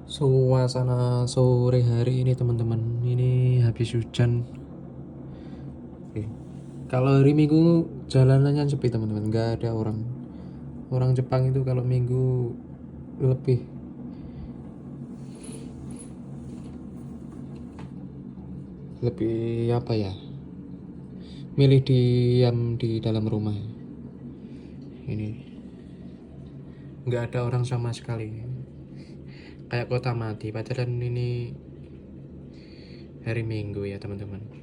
Suasana sore hari ini teman-teman, ini habis hujan. Oke. Kalau hari Minggu jalanannya sepi teman-teman, nggak ada orang. Orang Jepang itu kalau Minggu lebih lebih apa ya? Milih diam di dalam rumah. Ini nggak ada orang sama sekali. Kayak kota mati. Padahal ini hari Minggu ya teman-teman.